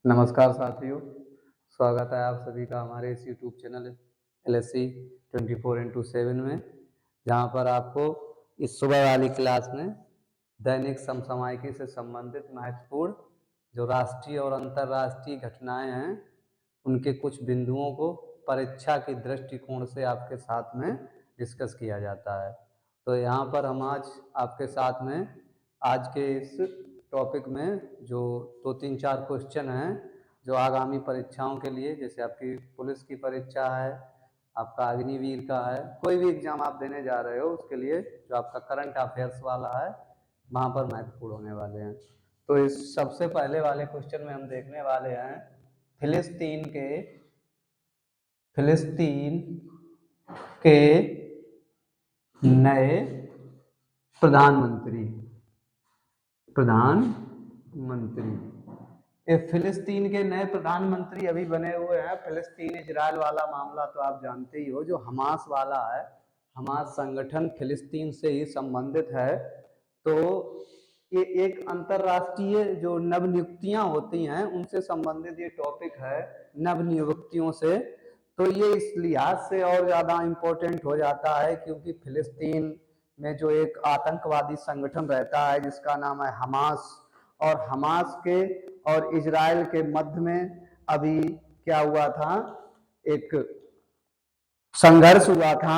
नमस्कार साथियों, स्वागत है आप सभी का हमारे इस यूट्यूब चैनल LSC 24x7 में, जहां पर आपको इस सुबह वाली क्लास में दैनिक समसामयिकी से संबंधित महत्वपूर्ण जो राष्ट्रीय और अंतर्राष्ट्रीय घटनाएं हैं उनके कुछ बिंदुओं को परीक्षा की दृष्टिकोण से आपके साथ में डिस्कस किया जाता है। तो यहाँ पर हम आज आपके साथ में आज के इस टॉपिक में जो 2-3-4 क्वेश्चन हैं जो आगामी परीक्षाओं के लिए, जैसे आपकी पुलिस की परीक्षा है, आपका अग्निवीर का है, कोई भी एग्जाम आप देने जा रहे हो उसके लिए जो आपका करंट अफेयर्स वाला है वहाँ पर महत्वपूर्ण होने वाले हैं। तो इस सबसे पहले वाले क्वेश्चन में हम देखने वाले हैं फिलिस्तीन के नए प्रधानमंत्री ये फिलिस्तीन के नए प्रधानमंत्री अभी बने हुए हैं। फिलिस्तीन इजराइल वाला मामला तो आप जानते ही हो, जो हमास वाला है, हमास संगठन फिलिस्तीन से ही संबंधित है। तो ये एक अंतरराष्ट्रीय जो नवनियुक्तियां होती हैं उनसे संबंधित ये टॉपिक है, नवनियुक्तियों से। तो ये इस लिहाज से और ज़्यादा इम्पोर्टेंट हो जाता है क्योंकि फिलिस्तीन में जो एक आतंकवादी संगठन रहता है जिसका नाम है हमास, और हमास के और इजराइल के मध्य में अभी क्या हुआ था, एक संघर्ष हुआ था।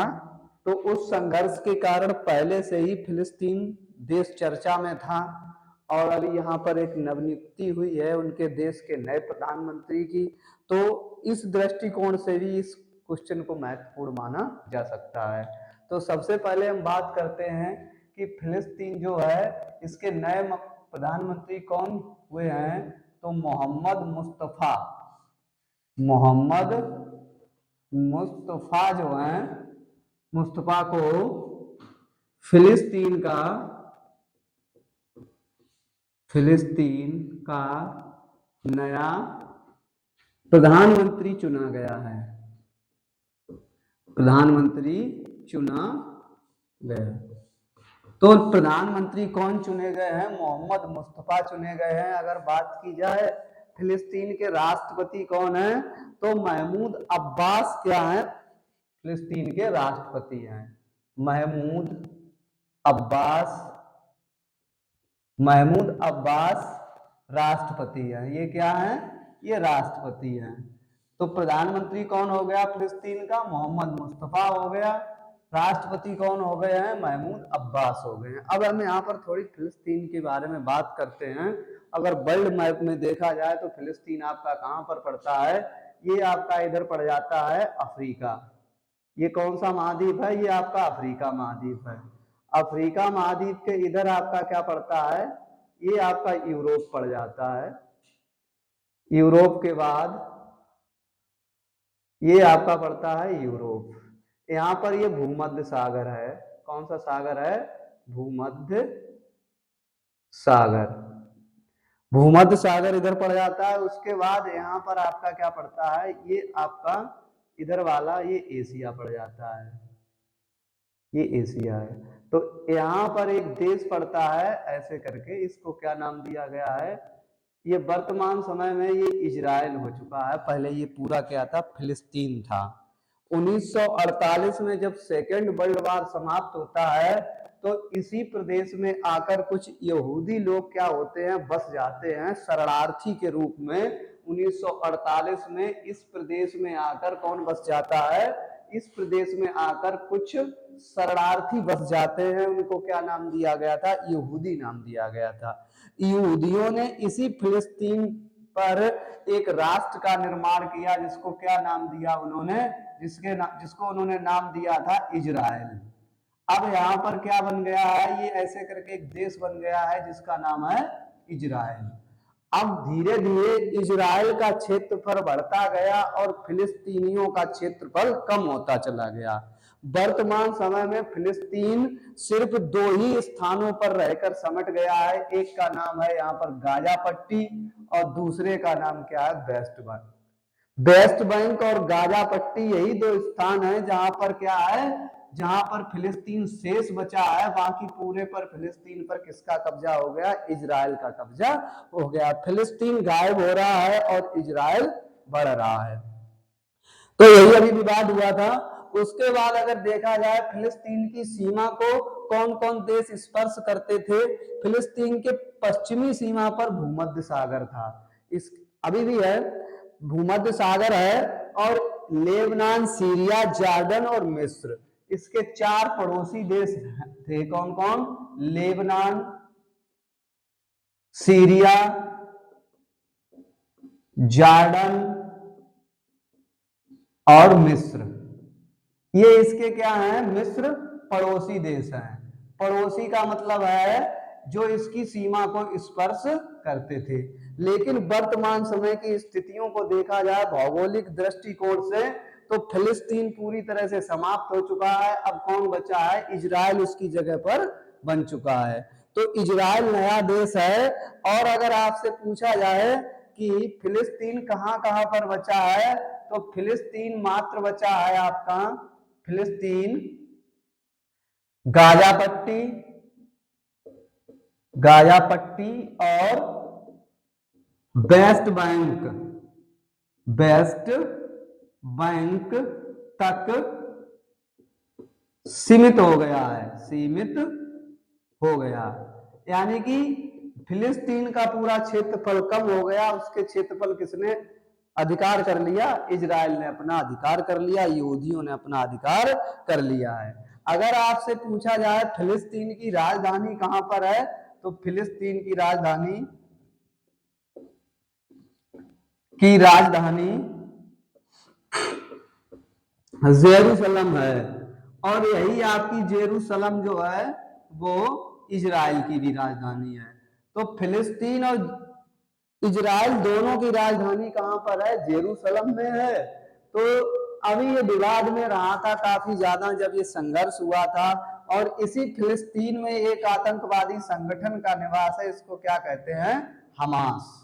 तो उस संघर्ष के कारण पहले से ही फिलिस्तीन देश चर्चा में था और अभी यहाँ पर एक नवनियुक्ति हुई है उनके देश के नए प्रधानमंत्री की। तो इस दृष्टिकोण से भी इस क्वेश्चन को महत्वपूर्ण माना जा सकता है। तो सबसे पहले हम बात करते हैं कि फिलिस्तीन जो है इसके नए प्रधानमंत्री कौन हुए हैं। तो मोहम्मद मुस्तफा जो हैं, मुस्तफा को फिलिस्तीन का नया प्रधानमंत्री चुना गया है। तो प्रधानमंत्री कौन चुने गए हैं? मोहम्मद मुस्तफा चुने गए हैं। अगर बात की जाए फिलिस्तीन के राष्ट्रपति कौन है, तो महमूद अब्बास क्या है, फिलिस्तीन के राष्ट्रपति हैं। महमूद अब्बास राष्ट्रपति है। ये क्या है? ये राष्ट्रपति हैं। तो प्रधानमंत्री कौन हो गया फिलिस्तीन का? मोहम्मद मुस्तफा हो गया। राष्ट्रपति कौन हो गए हैं? महमूद अब्बास हो गए हैं। अब हम यहाँ पर थोड़ी फिलिस्तीन के बारे में बात करते हैं। अगर वर्ल्ड मैप में देखा जाए तो फिलिस्तीन आपका कहाँ पर पड़ता है? ये आपका इधर पड़ जाता है अफ्रीका। ये कौन सा महाद्वीप है? ये आपका अफ्रीका महाद्वीप है। अफ्रीका महाद्वीप के इधर आपका क्या पड़ता है? ये आपका यूरोप पड़ जाता है। यूरोप के बाद ये आपका पड़ता है यूरोप। यहाँ पर ये भूमध्य सागर है। कौन सा सागर है? भूमध्य सागर इधर पड़ जाता है। उसके बाद यहाँ पर आपका क्या पड़ता है? ये आपका इधर वाला ये एशिया पड़ जाता है। ये एशिया है। तो यहाँ पर एक देश पड़ता है ऐसे करके, इसको क्या नाम दिया गया है? ये वर्तमान समय में ये इजराइल हो चुका है। पहले ये पूरा क्या था? फिलिस्तीन था। 1948 में जब सेकेंड वर्ल्ड वॉर समाप्त होता है तो इसी प्रदेश में आकर कुछ यहूदी लोग क्या होते हैं, बस जाते हैं शरणार्थी के रूप में। 1948 में इस प्रदेश में आकर कौन बस जाता है? इस प्रदेश में आकर कुछ शरणार्थी बस जाते हैं। उनको क्या नाम दिया गया था? यहूदी नाम दिया गया था। यहूदियों ने इसी फिलिस्तीन पर एक राष्ट्र का निर्माण किया जिसको क्या नाम दिया उन्होंने? जिसको उन्होंने नाम दिया था इजराइल। अब यहाँ पर क्या बन गया है? ये ऐसे करके एक देश बन गया है जिसका नाम है इजराइल। अब धीरे धीरे इजराइल का क्षेत्रफल बढ़ता गया और फिलिस्तीनियों का क्षेत्रफल कम होता चला गया। वर्तमान समय में फिलिस्तीन सिर्फ 2 ही स्थानों पर रहकर समट गया है। एक का नाम है यहाँ पर गाजा पट्टी और दूसरे का नाम क्या है? वेस्ट बैंक और गाजा पट्टी, यही 2 स्थान है जहां पर क्या है? जहां पर फिलिस्तीन शेष बचा है, बाकी पूरे पर फिलिस्तीन पर किसका कब्जा हो गया? इजराइल का कब्जा हो गया। फिलिस्तीन गायब हो रहा है और इजराइल बढ़ रहा है। तो यही अभी विवाद हुआ था। उसके बाद अगर देखा जाए फिलिस्तीन की सीमा को कौन कौन देश स्पर्श करते थे? फिलिस्तीन के पश्चिमी सीमा पर भूमध्य सागर था, इस अभी भी है, भूमध्य सागर है, और लेबनान, सीरिया, जॉर्डन और मिस्र, इसके 4 पड़ोसी देश थे। कौन कौन? लेबनान, सीरिया, जॉर्डन और मिस्र। ये इसके क्या हैं? मिस्र पड़ोसी देश हैं। पड़ोसी का मतलब है जो इसकी सीमा को स्पर्श करते थे। लेकिन वर्तमान समय की स्थितियों को देखा जाए भौगोलिक दृष्टिकोण से, तो फिलिस्तीन पूरी तरह से समाप्त हो चुका है। अब कौन बचा है? इजराइल उसकी जगह पर बन चुका है। तो इजराइल नया देश है। और अगर आपसे पूछा जाए कि फिलिस्तीन कहां कहां पर बचा है, तो फिलिस्तीन मात्र बचा है आपका, फिलिस्तीन गाजा पट्टी, गाजा पट्टी और वेस्ट बैंक, वेस्ट बैंक तक सीमित हो गया है, सीमित हो गया। यानी कि फिलिस्तीन का पूरा क्षेत्रफल कम हो गया, उसके क्षेत्रफल किसने अधिकार कर लिया? इजराइल ने अपना अधिकार कर लिया, यहूदियों ने अपना अधिकार कर लिया है। अगर आपसे पूछा जाए फिलिस्तीन की राजधानी कहां पर है, तो फिलिस्तीन की राजधानी जेरूसलम है। और यही आपकी जेरूसलम जो है वो इजराइल की भी राजधानी है। तो फिलिस्तीन और इजराइल दोनों की राजधानी कहां पर है? जेरूसलम में है। तो अभी ये विवाद में रहा था काफी ज्यादा जब ये संघर्ष हुआ था। और इसी फिलिस्तीन में एक आतंकवादी संगठन का निवास है, इसको क्या कहते हैं? हमास।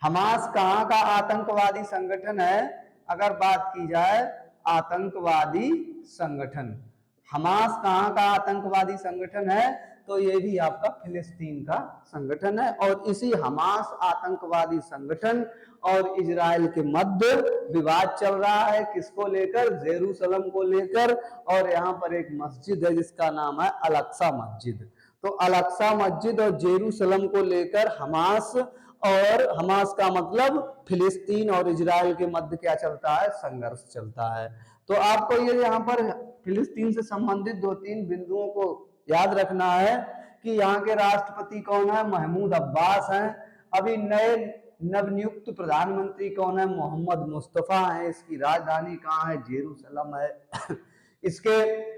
हमास कहां का आतंकवादी संगठन है? अगर बात की जाए आतंकवादी संगठन, हमास कहां का आतंकवादी संगठन है? तो ये भी आपका फिलिस्तीन का संगठन है। और इसी हमास आतंकवादी संगठन और इजराइल के मध्य विवाद चल रहा है, किसको लेकर? जेरूसलम को लेकर। और यहाँ पर एक मस्जिद है जिसका नाम है अल-अक्सा मस्जिद। तो अल-अक्सा मस्जिद और जेरूसलम को लेकर हमास, और हमास का मतलब फिलिस्तीन और इजराइल के मध्य क्या चलता है? संघर्ष चलता है। तो आपको ये यहाँ पर फिलिस्तीन से संबंधित 2-3 बिंदुओं को याद रखना है कि यहाँ के राष्ट्रपति कौन है? महमूद अब्बास हैं। अभी नए नवनियुक्त प्रधानमंत्री कौन है? मोहम्मद मुस्तफा है। इसकी राजधानी कहाँ है? जेरूसलम है। इसके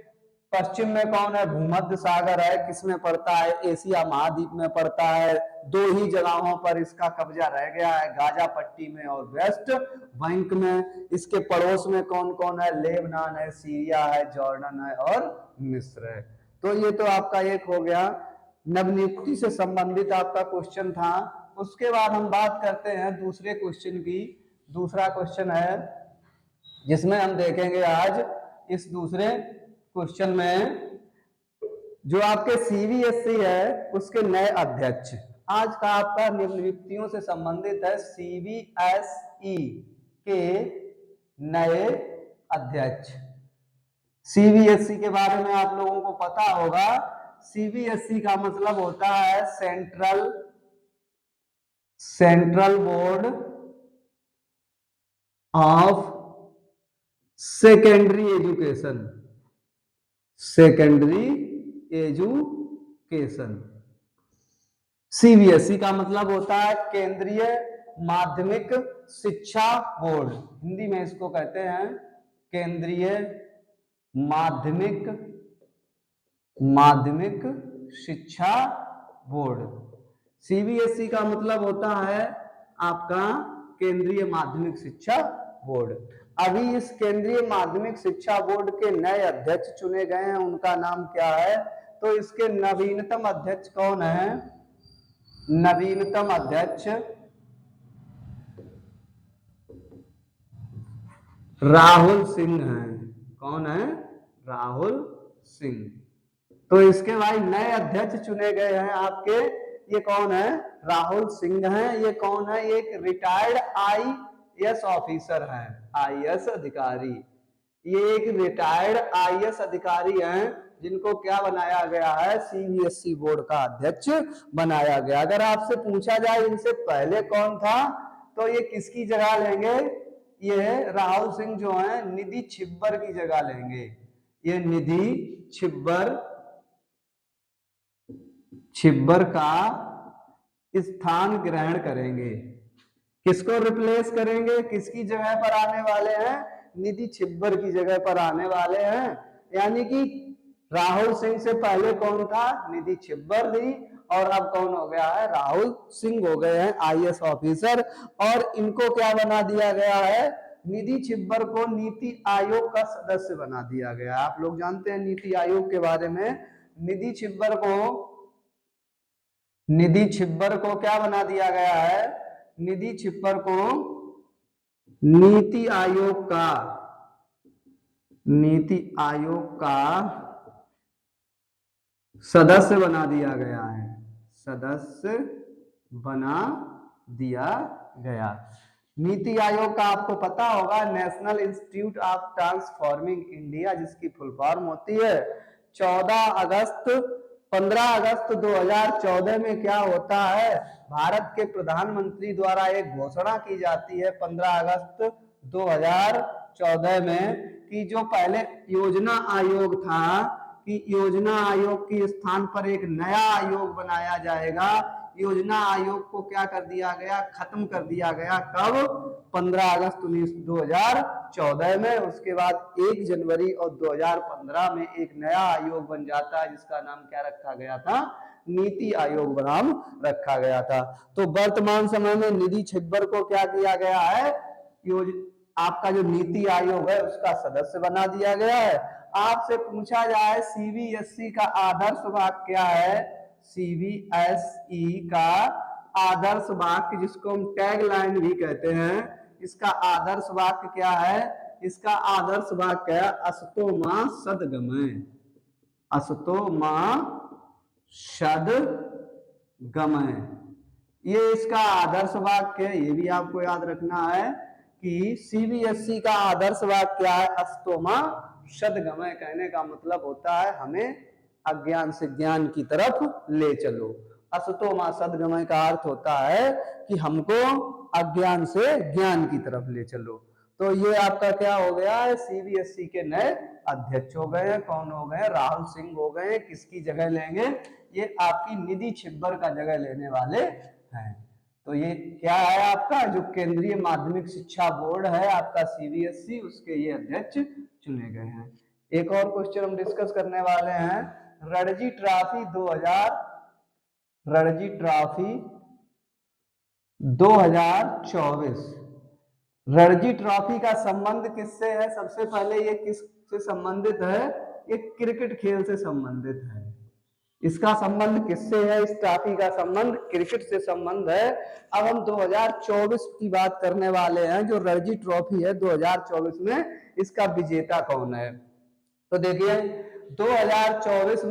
पश्चिम में कौन है? भूमध्य सागर है। किसमें पड़ता है? एशिया महाद्वीप में पड़ता है। 2 ही जगहों पर इसका कब्जा रह गया है, गाजा पट्टी में और वेस्ट बैंक में। इसके पड़ोस में कौन कौन है? लेबनान है, सीरिया है, जॉर्डन है और मिस्र है। तो ये तो आपका एक हो गया, नवनियुक्ति से संबंधित आपका क्वेश्चन था। उसके बाद हम बात करते हैं दूसरे क्वेश्चन की। दूसरा क्वेश्चन है जिसमें हम देखेंगे आज इस दूसरे क्वेश्चन में जो आपके सीबीएसई है उसके नए अध्यक्ष। आज का आपका नियुक्तियों से संबंधित है सीबीएसई के नए अध्यक्ष। सीबीएसई के बारे में आप लोगों को पता होगा। सीबीएसई का मतलब होता है central board of secondary education, secondary education. CBSE का मतलब होता है केंद्रीय माध्यमिक शिक्षा बोर्ड, हिंदी में इसको कहते हैं केंद्रीय माध्यमिक शिक्षा बोर्ड। सीबीएसई का मतलब होता है आपका केंद्रीय माध्यमिक शिक्षा बोर्ड। अभी इस केंद्रीय माध्यमिक शिक्षा बोर्ड के नए अध्यक्ष चुने गए हैं, उनका नाम क्या है? तो इसके नवीनतम अध्यक्ष कौन है? नवीनतम अध्यक्ष राहुल सिंह हैं। कौन है? राहुल सिंह। तो इसके भाई नए अध्यक्ष चुने गए हैं आपके, ये कौन है? राहुल सिंह हैं। ये कौन है? ये एक रिटायर्ड आईएएस ऑफिसर हैं, आईएएस अधिकारी। ये एक रिटायर्ड आईएएस अधिकारी हैं जिनको क्या बनाया गया है? सीबीएसई बोर्ड का अध्यक्ष बनाया गया। अगर आपसे पूछा जाए इनसे पहले कौन था, तो ये किसकी जगह लेंगे? ये राहुल सिंह जो हैं निधि छिब्बर की जगह लेंगे। ये निधि छिब्बर का स्थान ग्रहण करेंगे। किसको रिप्लेस करेंगे? किसकी जगह पर आने वाले हैं? निधि छिब्बर की जगह पर आने वाले हैं। यानी कि राहुल सिंह से पहले कौन था? निधि छिब्बर थी, और अब कौन हो गया है? राहुल सिंह हो गए हैं आईएएस ऑफिसर। और इनको क्या बना दिया गया है? निधि छिब्बर को नीति आयोग का सदस्य बना दिया गया। आप लोग जानते हैं नीति आयोग के बारे में। निधि छिब्बर को क्या बना दिया गया है? निधि छिब्बर को नीति आयोग का सदस्य बना दिया गया है। सदस्य बना दिया गया। नीति आयोग का आपको पता होगा national institute of transforming India, जिसकी फुल फॉर्म होती है। 15 अगस्त 2014 में क्या होता है? भारत के प्रधानमंत्री द्वारा एक घोषणा की जाती है 15 अगस्त 2014 में, कि जो पहले योजना आयोग था, कि योजना आयोग के स्थान पर एक नया आयोग बनाया जाएगा। योजना आयोग को क्या कर दिया गया? खत्म कर दिया गया। कब? 15 अगस्त 2014 में। उसके बाद 1 जनवरी और 2015 में एक नया आयोग बन जाता है, जिसका नाम क्या रखा गया था? नीति आयोग नाम रखा गया था। तो वर्तमान समय में निधि छिब्बर को क्या किया गया है? आपका जो नीति आयोग है उसका सदस्य बना दिया गया है। आपसे पूछा जाए सीबीएसई का आदर्श वाक्य क्या है? सीबीएसई का आदर्श वाक्य, जिसको हम टैग लाइन भी कहते हैं, इसका आदर्श वाक्य क्या है? इसका आदर्श वाक्य है असतो मां सद्गमय। असतो मां सद्गमय, ये इसका आदर्श वाक्य है। ये भी आपको याद रखना है कि सीबीएसई का आदर्श वाक्य क्या है? असतो मां सद्गमय। कहने का मतलब होता है हमें अज्ञान से ज्ञान की तरफ ले चलो। असतो मां सद्गमय का अर्थ होता है कि हमको अज्ञान से ज्ञान की तरफ ले चलो। तो ये आपका क्या हो गया है? सीबीएसई के नए अध्यक्ष हो गए हैं। कौन हो गए? राहुल सिंह हो गए। किसकी जगह लेंगे? ये आपकी निधि छिब्बर का जगह लेने वाले हैं। तो ये क्या है? आपका जो केंद्रीय माध्यमिक शिक्षा बोर्ड है आपका सीबीएसई, उसके ये अध्यक्ष चुने गए हैं। एक और क्वेश्चन हम डिस्कस करने वाले हैं, रणजी ट्रॉफी 2024। रणजी ट्रॉफी का संबंध किससे है? सबसे पहले ये किससे संबंधित है? ये क्रिकेट खेल से संबंधित है। इसका संबंध किससे है? इस ट्रॉफी का संबंध क्रिकेट से संबंध है। अब हम 2024 की बात करने वाले हैं। जो रणजी ट्रॉफी है 2024 में, इसका विजेता कौन है? तो देखिए 2024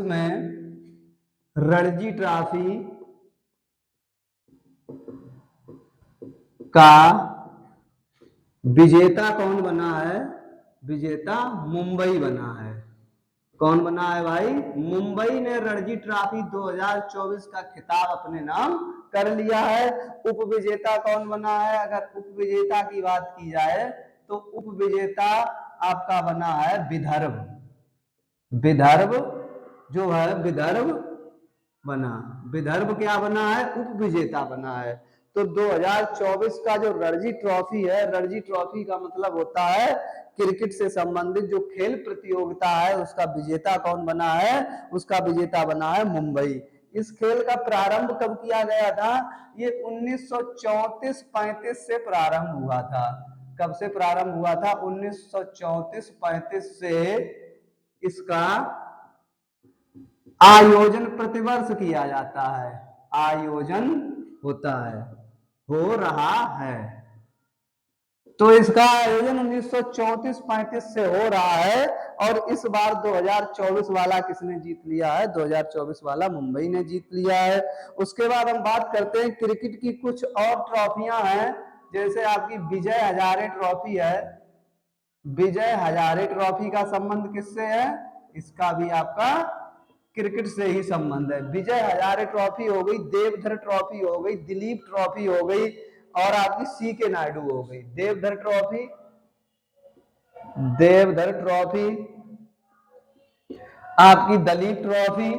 में रणजी ट्रॉफी का विजेता कौन बना है? विजेता मुंबई बना है। कौन बना है भाई? मुंबई ने रणजी ट्रॉफी 2024 का खिताब अपने नाम कर लिया है। उपविजेता कौन बना है? अगर उपविजेता की बात की जाए तो उपविजेता आपका बना है विदर्भ जो है विदर्भ बना। विदर्भ क्या बना है? उपविजेता बना है। तो 2024 का जो रणजी ट्रॉफी है, रणजी ट्रॉफी का मतलब होता है क्रिकेट से संबंधित जो खेल प्रतियोगिता है, उसका विजेता कौन बना है? उसका विजेता बना है मुंबई। इस खेल का प्रारंभ कब किया गया था? ये 1934-35 से प्रारंभ हुआ था। कब से प्रारंभ हुआ था? 1934-35 से इसका आयोजन प्रतिवर्ष किया जाता है। आयोजन होता है, हो रहा है। तो इसका आयोजन 1934-35 से हो रहा है और इस बार 2024 वाला किसने जीत लिया है? 2024 वाला मुंबई ने जीत लिया है। उसके बाद हम बात करते हैं क्रिकेट की कुछ और ट्रॉफियां हैं, जैसे आपकी विजय हजारे ट्रॉफी है। विजय हजारे ट्रॉफी का संबंध किससे है? इसका भी आपका क्रिकेट से ही संबंध है। विजय हजारे ट्रॉफी हो गई, देवधर ट्रॉफी हो गई, दिलीप ट्रॉफी हो गई और आपकी सी के नायडू हो गई। देवधर ट्रॉफी, देवधर ट्रॉफी, आपकी दलीप ट्रॉफी,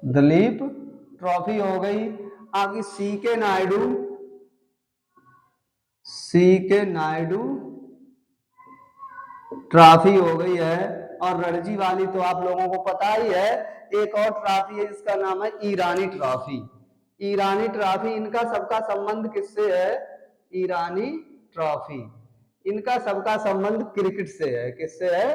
दलीप ट्रॉफी हो गई, आपकी सी के नायडू, सी के नायडू ट्रॉफी हो गई है। और रणजी वाली तो आप लोगों को पता ही है। एक और ट्रॉफी है, इसका नाम है ईरानी ट्रॉफी। ईरानी ट्रॉफी, इनका सबका संबंध किससे है? ईरानी ट्रॉफी, इनका सबका संबंध क्रिकेट से है। किससे है?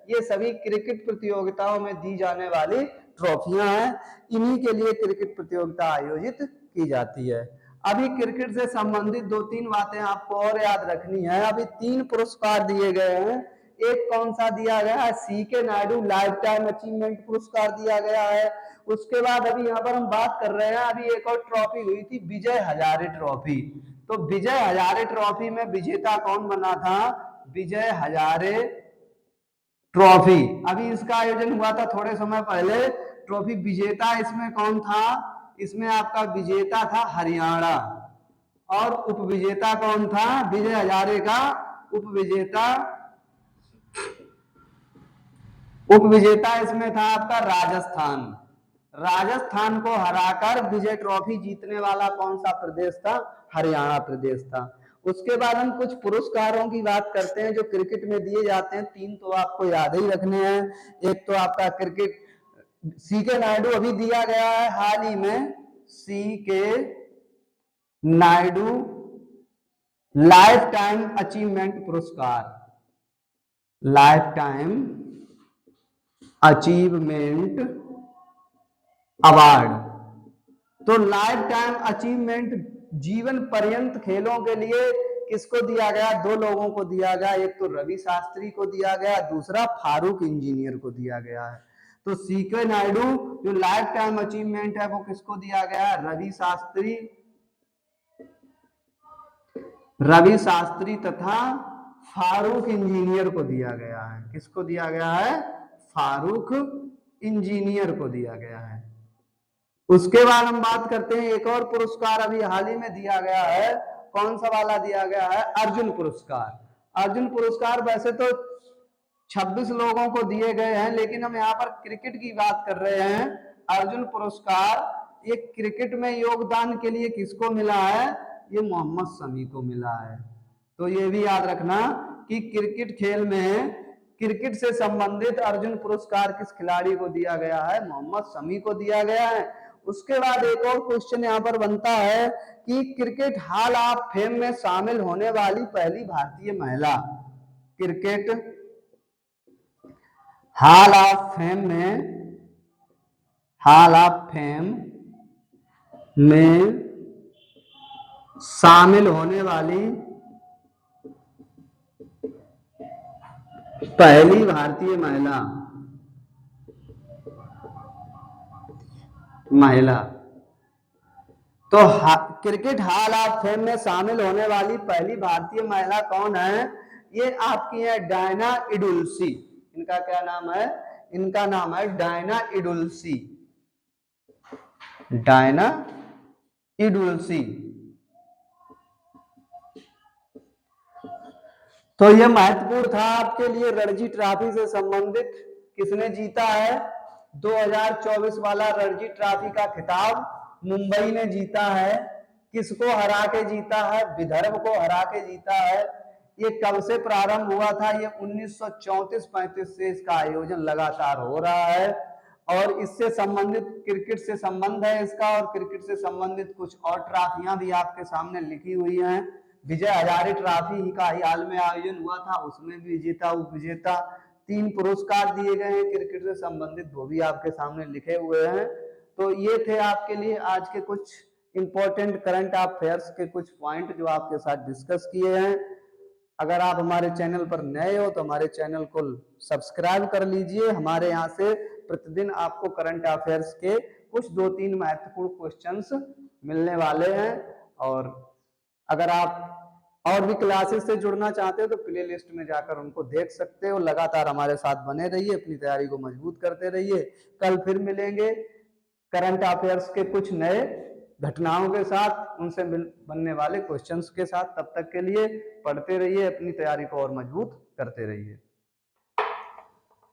ये सभी क्रिकेट प्रतियोगिताओं में दी जाने वाली ट्रॉफियां हैं। इन्हीं के लिए क्रिकेट प्रतियोगिता आयोजित की जाती है। अभी क्रिकेट से संबंधित 2-3 बातें आपको और याद रखनी है। अभी 3 पुरस्कार दिए गए हैं। एक कौन सा दिया गया है? सी के नायडू लाइफ टाइम अचीवमेंट पुरस्कार दिया गया है। उसके बाद अभी यहाँ पर हम बात कर रहे हैं, अभी एक और ट्रॉफी हुई थी, विजय हजारे ट्रॉफी। तो विजय हजारे ट्रॉफी में विजेता कौन बना था? विजय हजारे ट्रॉफी, अभी इसका आयोजन हुआ था थोड़े समय पहले। ट्रॉफी विजेता इसमें कौन था? इसमें आपका विजेता था हरियाणा और उपविजेता कौन था? विजय हजारे का उपविजेता, उपविजेता इसमें था आपका राजस्थान। राजस्थान को हराकर विजय ट्रॉफी जीतने वाला कौन सा प्रदेश था? हरियाणा प्रदेश था। उसके बाद हम कुछ पुरस्कारों की बात करते हैं जो क्रिकेट में दिए जाते हैं। 3 तो आपको याद ही रखने हैं। एक तो आपका क्रिकेट सी के नायडू अभी दिया गया है हाल ही में, सी के नायडू लाइफ टाइम अचीवमेंट पुरस्कार, लाइफ टाइम अचीवमेंट अवार्ड। तो लाइफ टाइम अचीवमेंट, जीवन पर्यंत खेलों के लिए किसको दिया गया? 2 लोगों को दिया गया। एक तो रवि शास्त्री को दिया गया, दूसरा फारूक इंजीनियर को दिया गया है। तो सी के नायडू जो लाइफ टाइम अचीवमेंट है वो किसको दिया गया है? रवि शास्त्री, रवि शास्त्री तथा फारूक इंजीनियर को दिया गया है। किसको दिया गया है? फारूक इंजीनियर को दिया गया है। उसके बाद हम बात करते हैं एक और पुरस्कार अभी हाल ही में दिया गया है। कौन सा वाला दिया गया है? अर्जुन पुरस्कार। अर्जुन पुरस्कार वैसे तो 26 लोगों को दिए गए हैं, लेकिन हम यहाँ पर क्रिकेट की बात कर रहे हैं। अर्जुन पुरस्कार ये क्रिकेट में योगदान के लिए किसको मिला है? ये मोहम्मद शमी को मिला है। तो ये भी याद रखना कि क्रिकेट खेल में क्रिकेट से संबंधित अर्जुन पुरस्कार किस खिलाड़ी को दिया गया है? मोहम्मद शमी को दिया गया है। उसके बाद एक और क्वेश्चन यहाँ पर बनता है कि क्रिकेट हॉल ऑफ फेम में शामिल होने वाली पहली भारतीय महिला। क्रिकेट हॉल ऑफ फेम में, हॉल ऑफ फेम में शामिल होने वाली पहली भारतीय महिला, तो क्रिकेट हॉल ऑफ फेम में शामिल होने वाली पहली भारतीय महिला कौन है? ये आपकी है डायना इडुल्सी। इनका क्या नाम है? इनका नाम है डायना इडुल्सी, डायना इडुल्सी। तो यह महत्वपूर्ण था आपके लिए। रणजी ट्रॉफी से संबंधित किसने जीता है? 2024 वाला रणजी ट्रॉफी का खिताब मुंबई ने जीता है। किसको हरा के जीता है? विदर्भ को हरा के जीता है। ये कब से प्रारंभ हुआ था? ये 1934-35 से इसका आयोजन लगातार हो रहा है और इससे संबंधित क्रिकेट से संबंध है इसका। और क्रिकेट से संबंधित कुछ और ट्रॉफियां भी आपके सामने लिखी हुई हैं। विजय हजारे ट्रॉफी का ही हाल में आयोजन हुआ था, उसमें भी विजेता उपविजेता 3 पुरस्कार दिए गए हैं क्रिकेट से संबंधित, वो भी आपके सामने लिखे हुए हैं। तो ये थे आपके लिए आज के कुछ इंपॉर्टेंट करंट अफेयर्स के कुछ पॉइंट जो आपके साथ डिस्कस किए हैं। अगर आप हमारे चैनल पर नए हो तो हमारे चैनल को सब्सक्राइब कर लीजिए। हमारे यहाँ से प्रतिदिन आपको करंट अफेयर्स के कुछ 2-3 महत्वपूर्ण क्वेश्चंस मिलने वाले हैं। और अगर आप और भी क्लासेस से जुड़ना चाहते हो तो प्ले लिस्ट में जाकर उनको देख सकते हो। लगातार हमारे साथ बने रहिए, अपनी तैयारी को मजबूत करते रहिए। कल फिर मिलेंगे करंट अफेयर्स के कुछ नए घटनाओं के साथ, उनसे बनने वाले क्वेश्चंस के साथ। तब तक के लिए पढ़ते रहिए, अपनी तैयारी को और मजबूत करते रहिए।